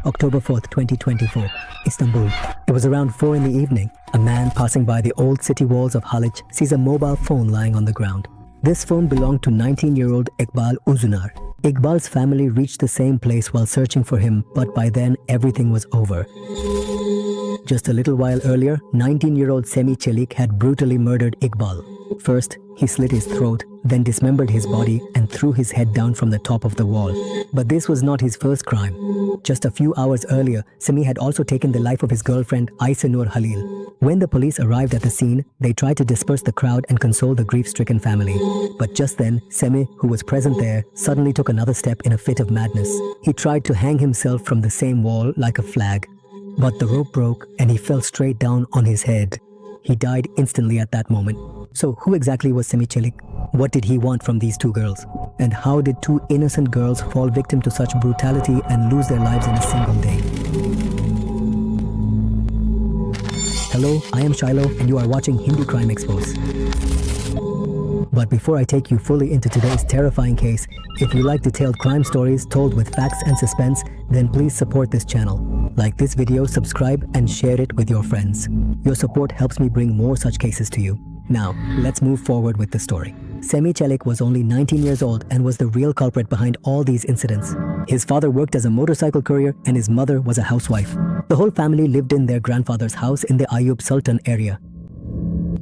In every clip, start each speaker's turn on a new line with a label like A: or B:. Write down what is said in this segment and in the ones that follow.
A: October 4th, 2024, Istanbul. It was around 4 in the evening. A man passing by the old city walls of Haliç sees a mobile phone lying on the ground. This phone belonged to 19-year-old Iqbal Uzunar. Iqbal's family reached the same place while searching for him, but by then everything was over. Just a little while earlier, 19-year-old Semih Çelik had brutally murdered Iqbal. First, he slit his throat, then dismembered his body and threw his head down from the top of the wall. But this was not his first crime. Just a few hours earlier, Semih had also taken the life of his girlfriend Aysenur Halil. When the police arrived at the scene, they tried to disperse the crowd and console the grief-stricken family. But just then, Semih, who was present there, suddenly took another step in a fit of madness. He tried to hang himself from the same wall like a flag. But the rope broke and he fell straight down on his head. He died instantly at that moment. So who exactly was Semih Çelik? What did he want from these two girls? And how did two innocent girls fall victim to such brutality and lose their lives in a single day? Hello, I am Shiloh and you are watching Hindi Crime Exposé. But before I take you fully into today's terrifying case, if you like detailed crime stories told with facts and suspense, then please support this channel. Like this video, subscribe and share it with your friends. Your support helps me bring more such cases to you. Now, let's move forward with the story. Semih Çelik was only 19 years old and was the real culprit behind all these incidents. His father worked as a motorcycle courier and his mother was a housewife. The whole family lived in their grandfather's house in the Ayub Sultan area.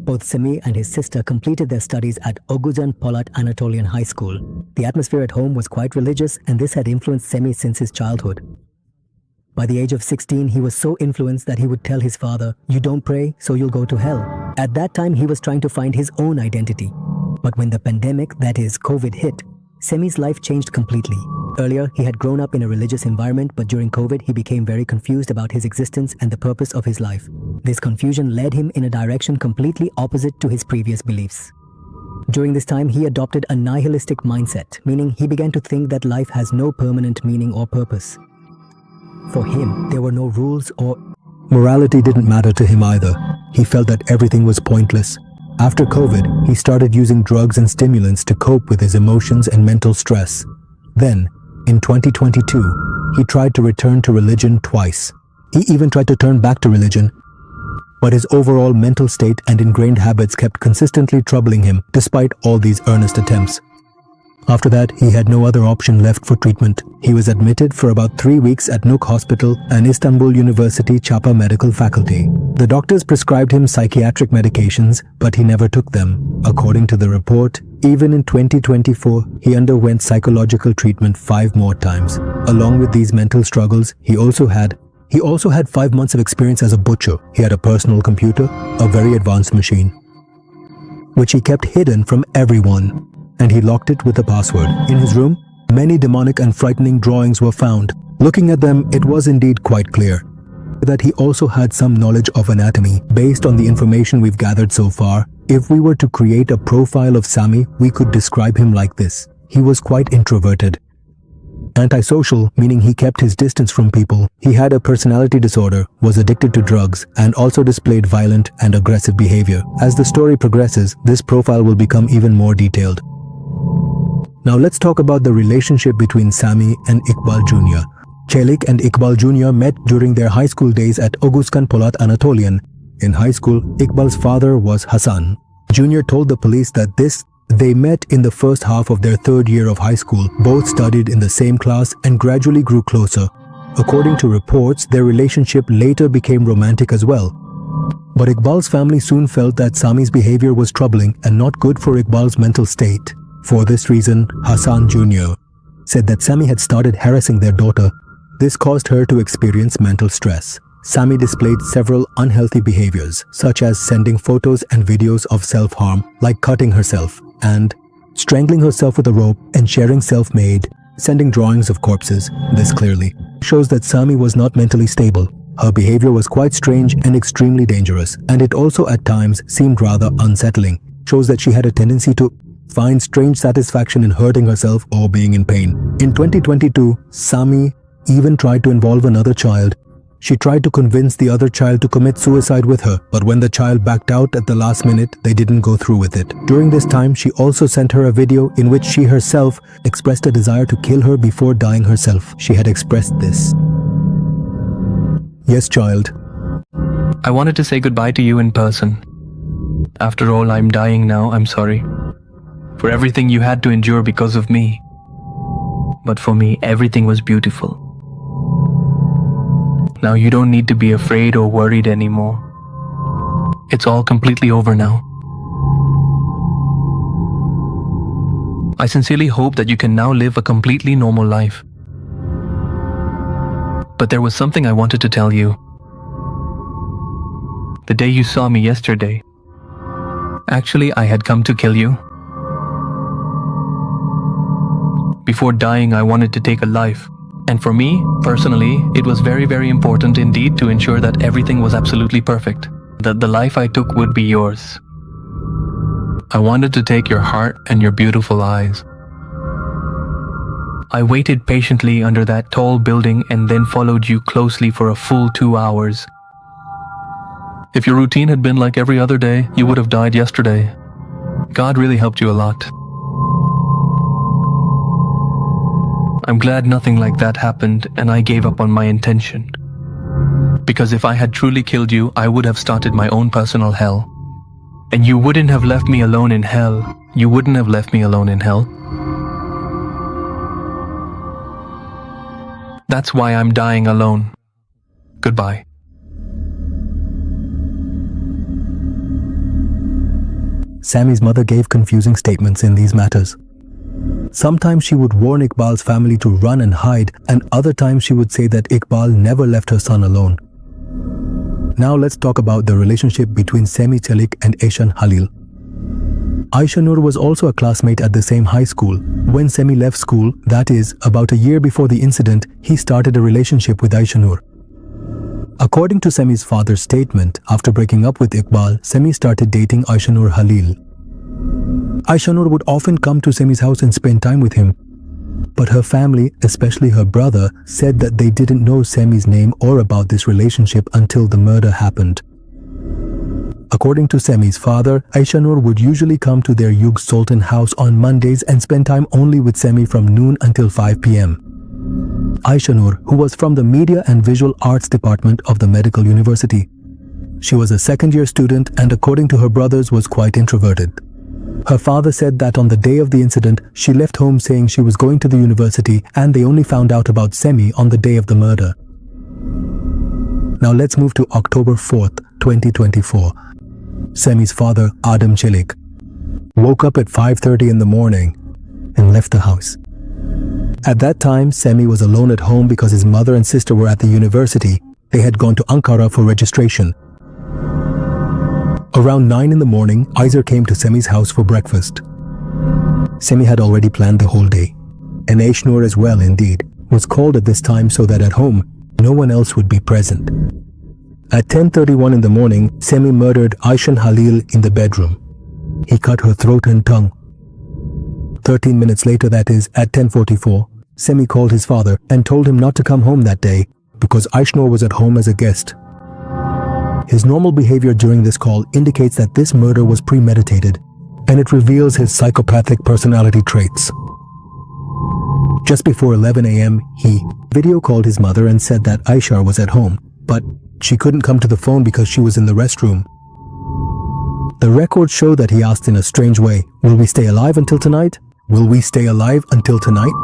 A: Both Semih and his sister completed their studies at Ogucan Polat Anatolian High School. The atmosphere at home was quite religious and this had influenced Semih since his childhood. By the age of 16, he was so influenced that he would tell his father, "You don't pray, so you'll go to hell." At that time, he was trying to find his own identity. But when the pandemic, that is, COVID, hit, Semih's life changed completely. Earlier, he had grown up in a religious environment, but during COVID, he became very confused about his existence and the purpose of his life. This confusion led him in a direction completely opposite to his previous beliefs. During this time, he adopted a nihilistic mindset, meaning he began to think that life has no permanent meaning or purpose. For him, there were no rules or morality didn't matter to him either. He felt that everything was pointless. After COVID, he started using drugs and stimulants to cope with his emotions and mental stress. Then, in 2022, he tried to return to religion twice. He even tried to turn back to religion, but his overall mental state and ingrained habits kept consistently troubling him despite all these earnest attempts. After that, he had no other option left for treatment. He was admitted for about 3 weeks at Nuuk Hospital and Istanbul University Çapa Medical Faculty. The doctors prescribed him psychiatric medications, but he never took them. According to the report, even in 2024, he underwent psychological treatment 5 more times. Along with these mental struggles, he also had 5 months of experience as a butcher. He had a personal computer, a very advanced machine, which he kept hidden from everyone, and he locked it with a password. In his room, many demonic and frightening drawings were found. Looking at them, it was indeed quite clear that he also had some knowledge of anatomy. Based on the information we've gathered so far, if we were to create a profile of Semih, we could describe him like this. He was quite introverted, antisocial, meaning he kept his distance from people. He had a personality disorder, was addicted to drugs, and also displayed violent and aggressive behavior. As the story progresses, this profile will become even more detailed. Now let's talk about the relationship between Semih and Iqbal Jr. Çelik and Iqbal Jr. met during their high school days at Ogucan Polat Anatolian. In high school, Iqbal's father was Hasan. Jr. told the police that they met in the first half of their 3rd year of high school. Both studied in the same class and gradually grew closer. According to reports, their relationship later became romantic as well. But Iqbal's family soon felt that Semih's behavior was troubling and not good for Iqbal's mental state. For this reason, Hasan Jr. said that Semih had started harassing their daughter. This caused her to experience mental stress. Semih displayed several unhealthy behaviors, such as sending photos and videos of self-harm, like cutting herself and strangling herself with a rope, and sharing self-made, sending drawings of corpses. This clearly shows that Semih was not mentally stable. Her behavior was quite strange and extremely dangerous, and it also at times seemed rather unsettling. Shows that she had a tendency to find strange satisfaction in hurting herself or being in pain. In 2022, Semih even tried to involve another child. She tried to convince the other child to commit suicide with her, but when the child backed out at the last minute, they didn't go through with it. During this time, she also sent her a video in which she herself expressed a desire to kill her before dying herself. She had expressed this
B: Yes, child.
C: I wanted to say goodbye to you in person. After all, I'm dying now, I'm sorry. For everything you had to endure because of me. But for me, everything was beautiful. Now you don't need to be afraid or worried anymore. It's all completely over now. I sincerely hope that you can now live a completely normal life. But there was something I wanted to tell you. The day you saw me yesterday, actually I had come to kill you. Before dying, I wanted to take a life. And for me, personally, it was very, very important indeed to ensure that everything was absolutely perfect. That the life I took would be yours. I wanted to take your heart and your beautiful eyes. I waited patiently under that tall building and then followed you closely for a full 2 hours. If your routine had been like every other day, you would have died yesterday. God really helped you a lot. I'm glad nothing like that happened and I gave up on my intention. Because if I had truly killed you, I would have started my own personal hell. And you wouldn't have left me alone in hell. You wouldn't have left me alone in hell. That's why I'm dying alone. Goodbye.
B: Sammy's mother gave confusing statements in these matters. Sometimes she would warn Iqbal's family to run and hide, and other times she would say that Iqbal never left her son alone. Now let's talk about the relationship between Semi Çelik and Ayşen Halil. Ayşenur was also a classmate at the same high school. When Semi left school, that is, about a year before the incident, he started a relationship with Ayşenur. According to Semi's father's statement, after breaking up with Iqbal, Semi started dating Ayşenur Halil. Ayşenur would often come to Semi's house and spend time with him. But her family, especially her brother, said that they didn't know Semi's name or about this relationship until the murder happened. According to Semi's father, Ayşenur would usually come to their Yug Sultan house on Mondays and spend time only with Semi from noon until 5 p.m. Ayşenur, who was from the Media and Visual Arts department of the Medical University. She was a second-year student and, according to her brothers, was quite introverted. Her father said that on the day of the incident, she left home saying she was going to the university and they only found out about Semi on the day of the murder. Now let's move to October 4th, 2024. Semi's father, Adem Çelik, woke up at 5:30 in the morning and left the house. At that time, Semi was alone at home because his mother and sister were at the university. They had gone to Ankara for registration. Around 9 in the morning, Ayzer came to Semi's house for breakfast. Semi had already planned the whole day. And Ayşenur as well, indeed, was called at this time so that at home, no one else would be present. At 10:31 in the morning, Semi murdered Ayşen Halil in the bedroom. He cut her throat and tongue. 13 minutes later, that is, at 10:44, Semi called his father and told him not to come home that day because Ayşenur was at home as a guest. His normal behavior during this call indicates that this murder was premeditated, and it reveals his psychopathic personality traits. Just before 11 a.m., he video called his mother and said that Ayşar was at home, but she couldn't come to the phone because she was in the restroom. The records show that he asked in a strange way, "Will we stay alive until tonight? Will we stay alive until tonight?"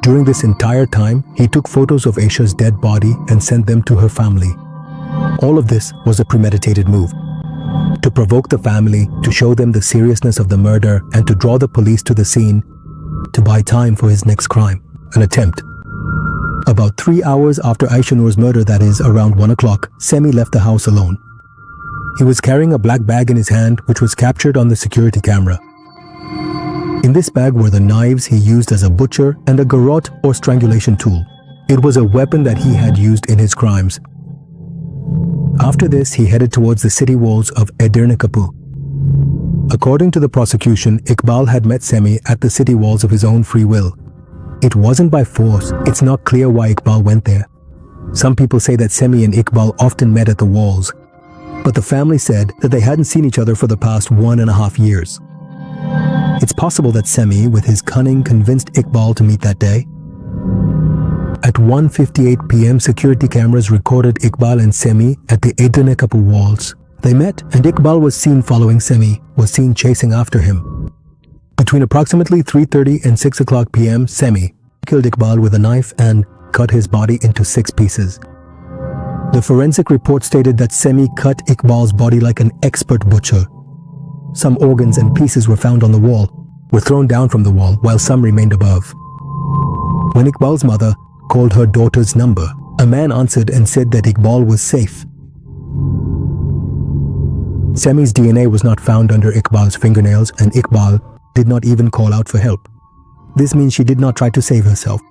B: During this entire time, he took photos of Ayşar's dead body and sent them to her family. All of this was a premeditated move to provoke the family, to show them the seriousness of the murder, and to draw the police to the scene to buy time for his next crime, an attempt. About 3 hours after Ayşenur's murder, that is, around 1 o'clock, Semi left the house alone. He was carrying a black bag in his hand, which was captured on the security camera. In this bag were the knives he used as a butcher and a garrote or strangulation tool. It was a weapon that he had used in his crimes. After this, he headed towards the city walls of Edirne Kapı. According to the prosecution, Iqbal had met Semi at the city walls of his own free will. It wasn't by force. It's not clear why Iqbal went there. Some people say that Semi and Iqbal often met at the walls, but the family said that they hadn't seen each other for the past 1.5 years. It's possible that Semi, with his cunning, convinced Iqbal to meet that day. At 1:58 p.m., security cameras recorded Iqbal and Semi at the Edirne Kapı walls. They met, and Iqbal was seen following Semi, was seen chasing after him. Between approximately 3:30 and 6 o'clock p.m., Semi killed Iqbal with a knife and cut his body into 6 pieces. The forensic report stated that Semi cut Iqbal's body like an expert butcher. Some organs and pieces were found on the wall, were thrown down from the wall, while some remained above. When Iqbal's mother called her daughter's number, a man answered and said that Iqbal was safe. Semi's DNA was not found under Iqbal's fingernails, and Iqbal did not even call out for help. This means she did not try to save herself.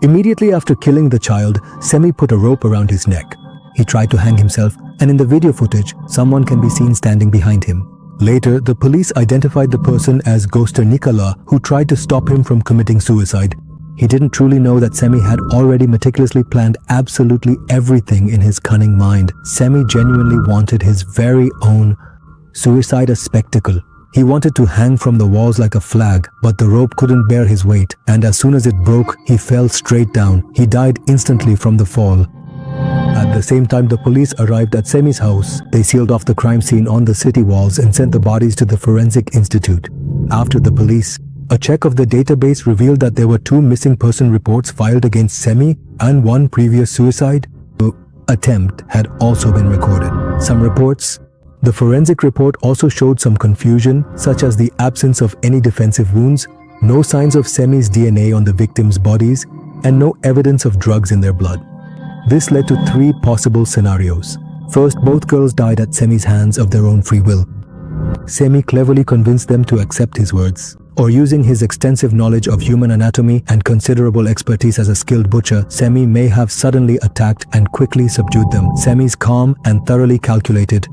B: Immediately after killing the child, Semi put a rope around his neck. He tried to hang himself, and in the video footage, someone can be seen standing behind him. Later, the police identified the person as Ghoster Nikala, who tried to stop him from committing suicide. He didn't truly know that Semi had already meticulously planned absolutely everything in his cunning mind. Semi genuinely wanted his very own suicide a spectacle. He wanted to hang from the walls like a flag, but the rope couldn't bear his weight, and as soon as it broke, he fell straight down. He died instantly from the fall. At the same time the police arrived at Semi's house, they sealed off the crime scene on the city walls and sent the bodies to the Forensic Institute. After the police, a check of the database revealed that there were 2 missing person reports filed against Semi, and 1 previous suicide attempt had also been recorded. The forensic report also showed some confusion, such as the absence of any defensive wounds, no signs of Semi's DNA on the victims' bodies, and no evidence of drugs in their blood. This led to 3 possible scenarios. First, both girls died at Semi's hands of their own free will. Semi cleverly convinced them to accept his words. Or using his extensive knowledge of human anatomy and considerable expertise as a skilled butcher, Semi may have suddenly attacked and quickly subdued them. Semi's calm and thoroughly calculated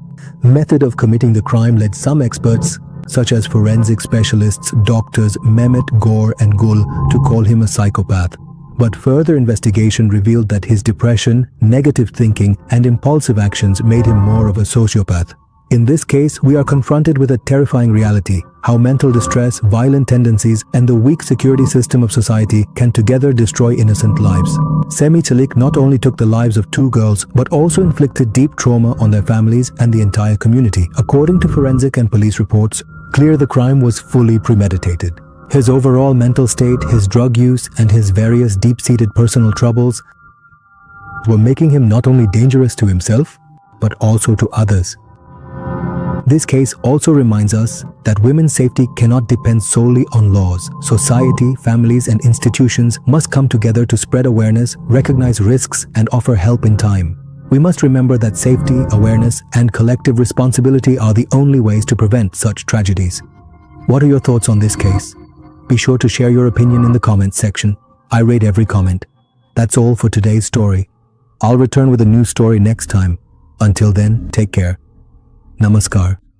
B: method of committing the crime led some experts, such as forensic specialists, doctors Mehmet, Gore and Gul, to call him a psychopath. But further investigation revealed that his depression, negative thinking and impulsive actions made him more of a sociopath. In this case, we are confronted with a terrifying reality: how mental distress, violent tendencies, and the weak security system of society can together destroy innocent lives. Semi Çelik not only took the lives of 2 girls, but also inflicted deep trauma on their families and the entire community. According to forensic and police reports, clear the crime was fully premeditated. His overall mental state, his drug use, and his various deep-seated personal troubles were making him not only dangerous to himself, but also to others. This case also reminds us that women's safety cannot depend solely on laws. Society, families, and institutions must come together to spread awareness, recognize risks, and offer help in time. We must remember that safety, awareness, and collective responsibility are the only ways to prevent such tragedies. What are your thoughts on this case? Be sure to share your opinion in the comments section. I read every comment. That's all for today's story. I'll return with a new story next time. Until then, take care. Namaskar.